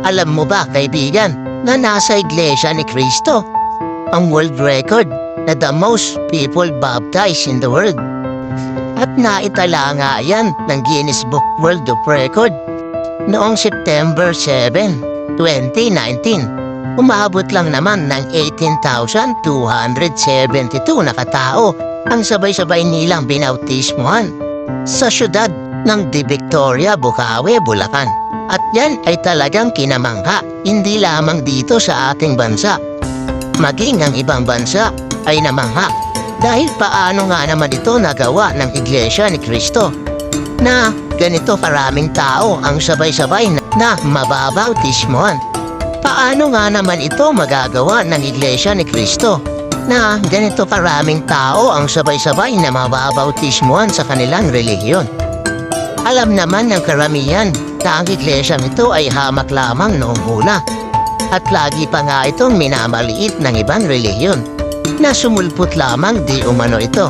Alam mo ba, kaibigan, na nasa Iglesia ni Cristo ang world record na the most people baptized in the world. At naitala nga yan ng Guinness Book World of Record noong September 7, 2019. Umabot lang naman ng 18,272 na katao ang sabay-sabay nilang binautismuhan sa syudad ng Di Victoria, Bukawi, Bulacan. At yan ay talagang kinamangha, hindi lamang dito sa ating bansa. Maging ang ibang bansa ay namangha dahil paano nga naman ito nagawa ng Iglesia ni Cristo na ganito karaming tao ang sabay-sabay na mababautismuhan. Paano nga naman ito magagawa ng Iglesia ni Cristo na ganito karaming tao ang sabay-sabay na mababautismuhan sa kanilang relihiyon? Alam naman ng karamihan na ang iglesia nito ay hamak lamang noong una at lagi pa nga itong minamaliit ng ibang relihiyon na sumulpot lamang di umano ito.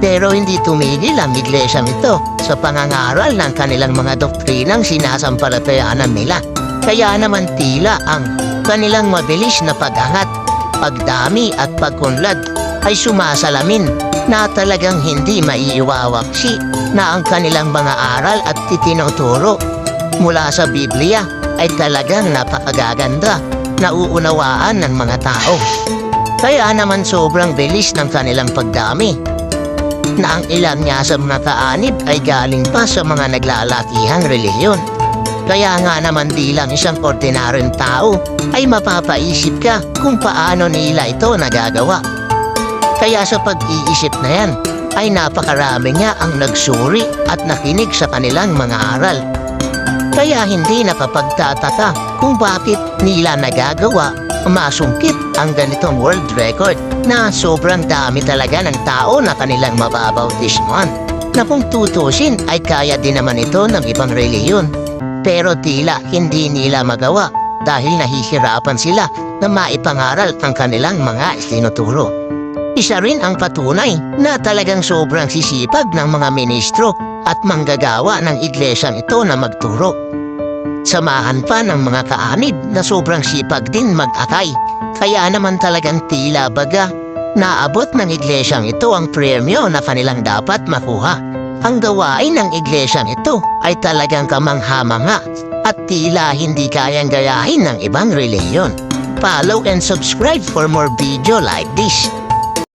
Pero hindi tumigil ang iglesia nito sa pangangaral ng kanilang mga doktrinang sinasampalatayanan nila. Kaya naman tila ang kanilang mabilis na pag-angat, pagdami at pagkunlad ay sumasalamin na talagang hindi maiiwawaksi na ang kanilang mga aral at itinuturo mula sa Biblia ay talagang napakagaganda na uunawaan ng mga tao. Kaya naman sobrang bilis ng kanilang pagdami na ang ilan nga sa mga kaanib ay galing pa sa mga naglalakihang relihiyon. Kaya nga naman di lang isang ordinaryong tao ay mapapaisip ka kung paano nila ito nagagawa. Kaya sa pag-iisip na yan ay napakarami nga ang nagsuri at nakinig sa kanilang mga aral. Kaya hindi nakapagtataka kung bakit nila nagagawa masungkit ang ganitong world record na sobrang dami talaga ng tao na kanilang mababautismuhan. Na kung tutusin ay kaya din naman ito ng ibang relihiyon. Pero tila hindi nila magawa dahil nahihirapan sila na maipangaral ang kanilang mga itinuturo. Isa rin ang patunay na talagang sobrang sisipag ng mga ministro at manggagawa ng iglesyang ito na magturo. Samahan pa ng mga kaanib na sobrang sipag din mag-akay. Kaya naman talagang tila baga naabot ng iglesyang ito ang premyo na kanilang dapat makuha. Ang gawain ng iglesyang ito ay talagang kamangha-mangha at tila hindi kayang gayahin ng ibang relihiyon. Follow and subscribe for more video like this.